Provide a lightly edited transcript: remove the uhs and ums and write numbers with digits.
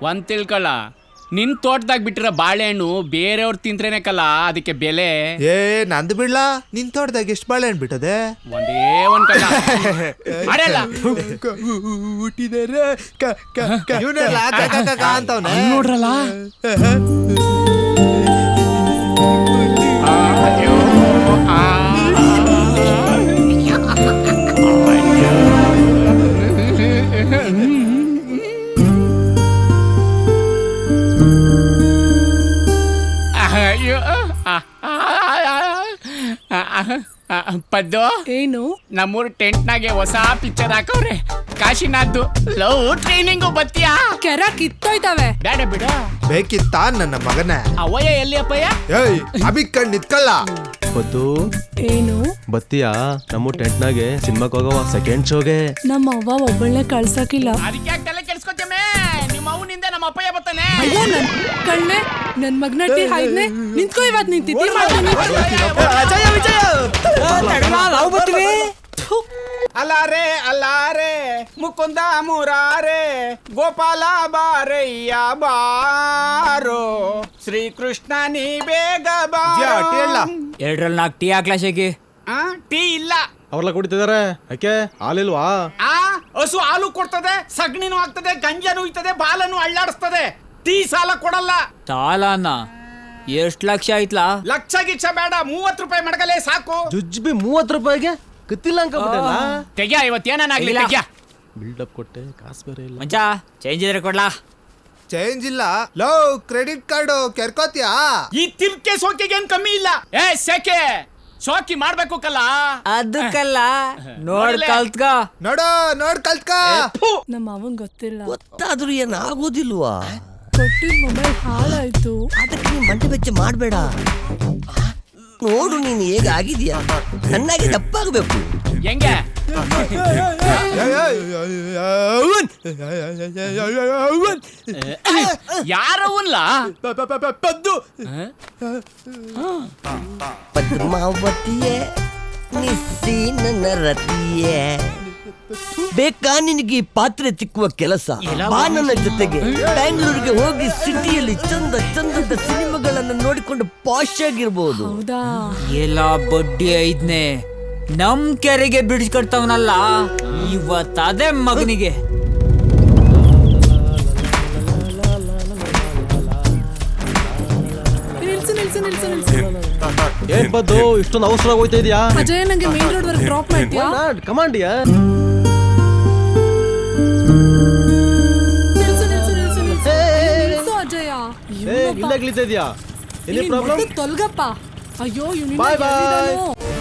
ಒಂದ್ ತಿಳ್ಕೊಳ, ನಿನ್ ತೋಟದಾಗ ಬಿಟ್ಟಿರೋ ಬಾಳೆಹಣ್ಣು ಬೇರೆಯವ್ರು ತಿಂತ್ರೇನೆ ಕಲ್ಲ ಅದಕ್ಕೆ ಬೆಲೆ. ಏ ನಂದು ಬಿಡ್ಲಾ, ನಿನ್ ತೋಟದಾಗ ಎಷ್ಟು ಬಾಳೆಹಣ್ಣು ಬಿಟ್ಟದೆ? ಒಂದೇ ಒಂದ್ ಕಲ್ಲ ಮಾಡಲ್ಲ. ನೋಡ್ರಲ್ಲ ಪದ್ದು ಏನು ನಮ್ಮೂರ್ ಟೆಂಟ್ನಾಗೆ ಹೊಸ ಪಿಕ್ಚರ್ ಹಾಕವ್ರೆ, ಕಾಶಿನಾಥ್ದು ಲವ್ ಟ್ರೈನಿಂಗು. ಬತ್ತೀಯಾ? ಕೆರ ಕಿತ್ತೋಯ್ತವೆ. ಬೇಡ ಬಿಡ. ಬೇಕಿತ್ತ ನನ್ನ ಮಗನ? ಅವಯ್ಯ ಎಲ್ಲಿ ಅಪ್ಪಯ್ಯ? ಏಯ್ ಅಬಿಕಂಡ್ ನಿತ್ಕಲ್ಲ. ಬದ್ದು ಏನು ಬತ್ತೀಯಾ? ನಮ್ಮ ಟೆಂಟ್ನಾಗೆ ಸಿನಿಮಾಕ್ ಹೋಗವ ಸೆಕೆಂಡ್ ಶೋಗೆ. ನಮ್ಮ ಅವ್ವ ಒಬ್ಬಳನ್ನೇ ಕಳ್ಸಕಿಲ್ಲ. ಅದಕ್ಕೆ ಯಾಕೆ ತಲೆ ಕೆಡ್ಸ್ಕೊತೇಮೆ? ನಿಮ್ಮ ಅವನಿಂದ ನಮ್ಮ ಅಪ್ಪಯ್ಯ ಬರ್ತಾನೆ. ಅಯ್ಯೋ ನನ್ ಕಣ್ಣೆ, ನನ್ ಮಗ್ನಟ್ಟಿ ಹಾಯ್ನೆ ನಿಂತ್ಕೋ. ಇವತ್ ನೀನ್ ತಿಥಿ ಮಾಡ್ತೀನಿ. ಅಲಾರೆ ಅಲಾರೆ ಮುಕುಂದ ಮುರಾರೆ ಗೋಪಾಲ ಬಾರಯ್ಯ ಬಾರೋ, ಶ್ರೀಕೃಷ್ಣ ನೀ ಬೇಗ ಬಾ. ಎರಡ್ರಲ್ಲಿ 4 ಟೀ ಹಾಕ್ಲಾ ಶೇಖಿ? ಟೀ ಇಲ್ಲ. ಅವ್ರೆಲ್ಲ ಕುಡಿತಿದಾರೆ, ಯಾಕೆ ಹಾಲಿಲ್ವಾ? ಹಸು ಹಾಲು ಕೊಡ್ತದೆ, ಸಗಣಿನೂ ಆಗ್ತದೆ, ಗಂಜನೂ ಇರ್ತದೆ, ಬಾಲನು ಅಳ್ಳಾಡಿಸ್ತದೆ. ಟೀ ಸಾಲ ಕೊಡಲ್ಲ. ಸಾಲನ ಎಷ್ಟ್ ಲಕ್ಷ ಆಯ್ತಲಾ? ಲಕ್ಷ ಗಿಚ್ಚ ಬೇಡ, 30 ರೂಪಾಯಿ ಮಡಗಲೇ ಸಾಕು. ಜುಜ್ಬಿ 30 ರೂಪಾಯಿಗೆ ಕತ್ತಿಲ್ಲ ಅನ್ಕೊಂಡ್ಬಿಟ್ಟಲ್ಲ. ತೆಗ್ಯಾ, ಇವತ್ತೇನಾಗ್ಲಿ ತೆಗ್ಯಾ. ಬಿಲ್ಡಪ್ ಕೊಟ್ಟೆ, ಕಾಸು ಬೇರೆ ಇಲ್ಲ. ಮಂಚ ಚೇಂಜ್ ಇದ್ರೆ ಕೊಡ್ಲಾ? ಚೇಂಜ್ ಇಲ್ಲ. ಲೋ ಕ್ರೆಡಿಟ್ ಕಾರ್ಡು ಕೆರ್ಕೋತಿಯಾ? ಈ ತಿರ್ಕೆ ಸೋಕಿಗೆ ಏನ್ ಕಮ್ಮಿ ಇಲ್ಲ. ಏ ಸೆಕೆ ಶೋಕಿ ಮಾಡ್ಬೇಕು ಕಲ್ಲ. ಅದಕ್ಕಲ್ಲ, ನೋಡ್ ಕಲ್ತ್ಕ. ನೋಡ್ ಕಲ್ತ್ಕ. ನಮ್ಮ ಅವನ್ ಗೊತ್ತಿಲ್ಲ. ಗೊತ್ತಾದ್ರೂ ಏನ್ ಆಗೋದಿಲ್ವಾ? ಕೊಟ್ಟಿದ್ ಮೊಬೈಲ್ ಹಾಳಾಯ್ತು. ಅದಕ್ಕೆ ನೀನ್ ಮಂಟೆ ಬೆಚ್ಚ ಮಾಡ್ಬೇಡ. ನೋಡು ನೀನು ಹೇಗಾಗಿದ್ಯಾ, ಚೆನ್ನಾಗಿ ದಪ್ಪಾಗಬೇಕು. ಹೆಂಗೆ? ಯಾರವನ್ಲ? ಪದ್ದು. ಪದ್ಮಾವತಿಯೇ ನಿಸ್ಸಿ ನನ್ನ ರತಿಯೇ, ಬೇಕಾ ನಿನಗೆ ಈ ಪಾತ್ರೆ ತಿಕ್ಕುವ ಕೆಲಸ? ಬಾ ನನ್ನ ಜೊತೆಗೆ ಬ್ಯಾಂಗ್ಳೂರಿಗೆ ಹೋಗಿ ಸಿಟಿಯಲ್ಲಿ ಚಂದ ಚಂದದ ಸಿನಿಮಾಗಳನ್ನ ನೋಡಿಕೊಂಡು ಪಾಶ್ ಆಗಿರ್ಬೋದು. ಹೌದಾ? ಎಲ್ಲ ಬಡ್ಡಿ ಐದ್ನೆ ನಮ್ ಕೆರೆಗೆ ಬಿಡಿಸ್ಕೊಡ್ತಾವನಲ್ಲ, ಇವತ್ತ ಅದೇ ಮಗನಿಗೆ. ನಿಲ್ಸು ನಿಲ್ಸು ನಿಲ್ಸು ನಿಲ್ಸು. ಏನ್ ಬದ್ದು ಇಷ್ಟೊಂದು ಅವಸರ ಹೋಯ್ತಾ ಇದೆಯಾ? ಅಜಯ್ ನಂಗೆ ಮೇನ್ ರೋಡ್ ವರೆಗೆ ಡ್ರಾಪ್ ಮಾಡ್ತೀಯಾ? ಕಮಾಂಡಿಯಾ? ನಿಲ್ಸು ನಿಲ್ಸು ನಿಲ್ಸು ನಿಲ್ಸು. ನಿಲ್ಸು ಅಜಯ. ಇಲ್ಲೇ ಗಿಳಿತಾ ಇದೆಯಾ? Any problem? ತೊಲ್ಗಪ್ಪ. ಅಯ್ಯೋ Bye bye.